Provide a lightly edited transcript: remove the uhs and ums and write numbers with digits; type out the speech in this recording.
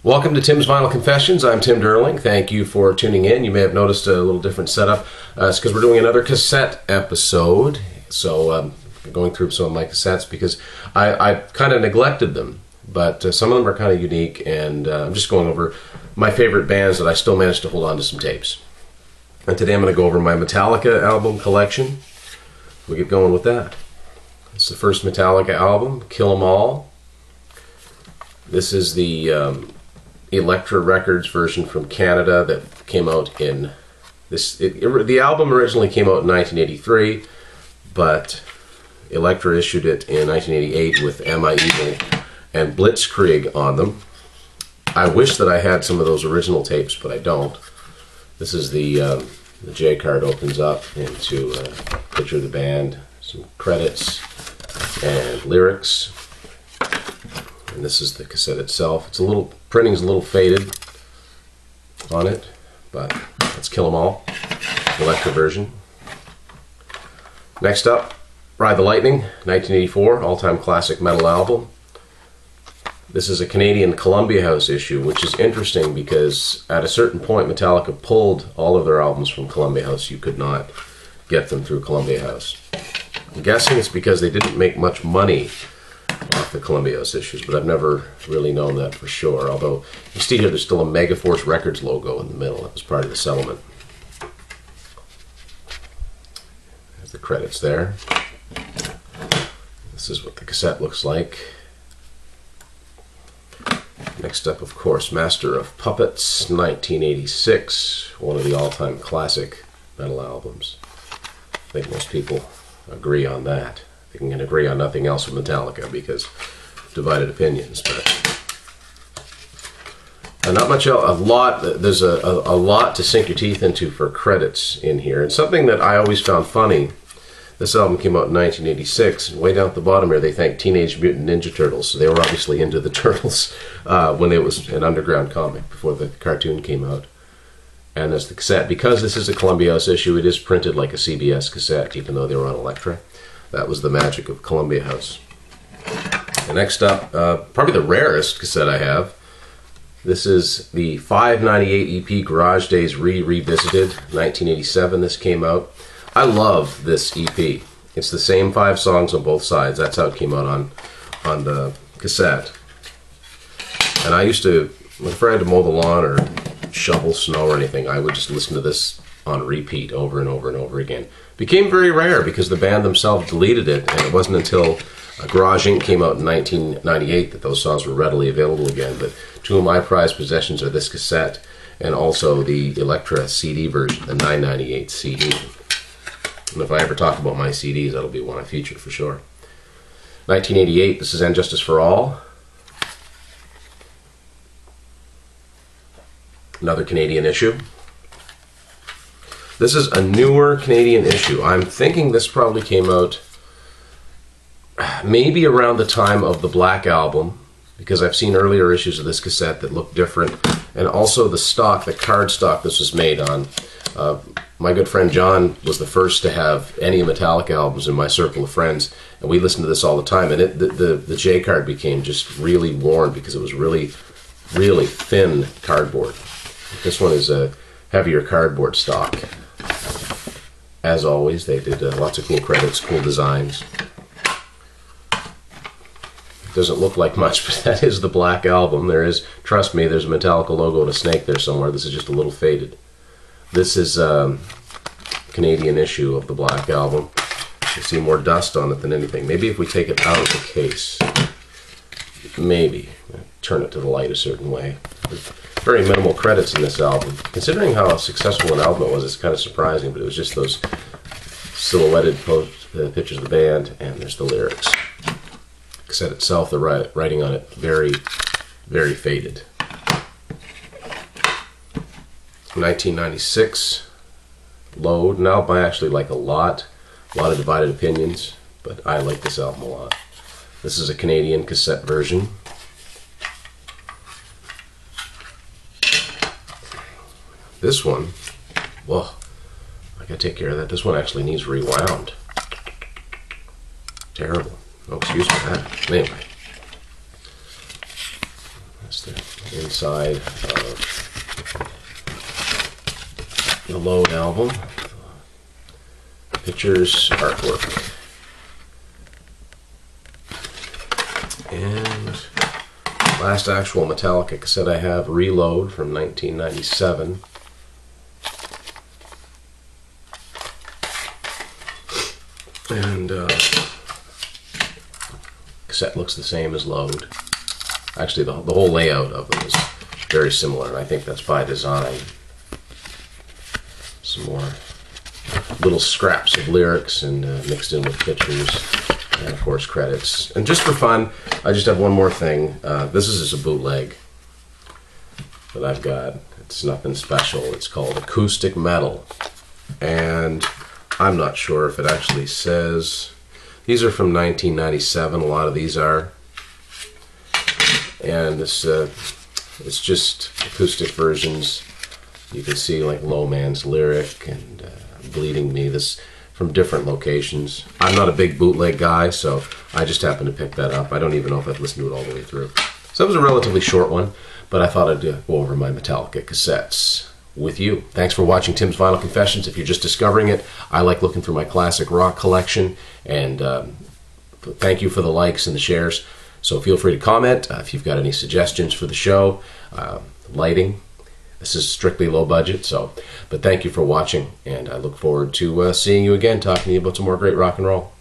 Welcome to Tim's Vinyl Confessions. I'm Tim Derling. Thank you for tuning in. You may have noticed a little different setup. It's because we're doing another cassette episode. So I'm going through some of my cassettes because I kind of neglected them. But some of them are kind of unique, and I'm just going over my favorite bands that I still managed to hold on to some tapes. And today I'm going to go over my Metallica album collection. We'll get going with that. It's the first Metallica album, Kill 'Em All. This is the Elektra Records version from Canada that came out in this. The album originally came out in 1983, but Elektra issued it in 1988 with Am I Evil and Blitzkrieg on them. I wish that I had some of those original tapes, but I don't. This is the J card opens up into a picture of the band, some credits and lyrics. And this is the cassette itself. It's a little, printing's a little faded on it, but let's Kill 'Em All, the Elektra version. Next up, Ride the Lightning, 1984, all-time classic metal album. This is a Canadian Columbia House issue, which is interesting because at a certain point Metallica pulled all of their albums from Columbia House. You could not get them through Columbia House. I'm guessing it's because they didn't make much money off the Columbia House issues, but I've never really known that for sure. Although you see here there's still a Megaforce Records logo in the middle. That was part of the settlement. There's the credits there. This is what the cassette looks like. Next up, of course, Master of Puppets, 1986, one of the all-time classic metal albums. I think most people agree on that. They can agree on nothing else with Metallica because divided opinions, but not much else. There's a lot to sink your teeth into for credits in here, and something that I always found funny. This album came out in 1986, and way down at the bottom here they thank Teenage Mutant Ninja Turtles. So they were obviously into the Turtles when it was an underground comic before the cartoon came out. And there's the cassette. Because this is a Columbia House issue, it is printed like a CBS cassette, even though they were on Elektra. That was the magic of Columbia House. And next up, probably the rarest cassette I have. This is the 598 EP Garage Days Revisited, 1987. This came out. I love this EP. It's the same 5 songs on both sides. That's how it came out on the cassette. And I used to, whenever I had to mow the lawn or shovel snow or anything, I would just listen to this on repeat over and over and over again. Became very rare because the band themselves deleted it, and it wasn't until Garage Inc. came out in 1998 that those songs were readily available again. But two of my prized possessions are this cassette and also the Elektra CD version, the 998 CD. And if I ever talk about my CDs, that'll be one I feature for sure. 1988, this is And Justice for All. Another Canadian issue. This is a newer Canadian issue. I'm thinking this probably came out maybe around the time of the Black Album, because I've seen earlier issues of this cassette that look different, and also the stock, the card stock this was made on. My good friend John was the first to have any Metallica albums in my circle of friends, and we listened to this all the time, and the J card became just really worn because it was really, really thin cardboard. This one is a heavier cardboard stock. As always, they did lots of cool credits, cool designs. It doesn't look like much, but that is the Black Album. There is, trust me, there's a Metallica logo and a snake there somewhere. This is just a little faded. This is a Canadian issue of the Black Album. You see more dust on it than anything. Maybe if we take it out of the case, maybe turn it to the light a certain way. There's very minimal credits in this album. Considering how successful an album it was, it's kind of surprising, but it was just those silhouetted pictures of the band, and there's the lyrics. The cassette itself, the writing on it, very, very faded. 1996, Load. An album I actually like a lot of divided opinions, but I like this album a lot. This is a Canadian cassette version. This one, whoa, I gotta take care of that. This one actually needs rewound. Terrible. No excuse for that. Anyway, That's the inside of the Load album. Pictures, artwork. And last actual Metallica cassette I have, Reload from 1997. And cassette looks the same as Load. Actually, the whole layout of them is very similar, and I think that's by design. Some more little scraps of lyrics and mixed in with pictures, and of course credits. And just for fun, I just have one more thing. This is just a bootleg that I've got. It's nothing special. It's called Acoustic Metal, and I'm not sure if it actually says. These are from 1997. A lot of these are, and this it's just acoustic versions. You can see like Low Man's Lyric and Bleeding Me. This from different locations. I'm not a big bootleg guy, so I just happened to pick that up. I don't even know if I've listened to it all the way through. So it was a relatively short one, but I thought I'd go over my Metallica cassettes with you. Thanks for watching Tim's Vinyl Confessions. If you're just discovering it, I like looking through my classic rock collection, and thank you for the likes and the shares. So feel free to comment if you've got any suggestions for the show, lighting. This is strictly low budget, but thank you for watching, and I look forward to seeing you again, talking to you about some more great rock and roll.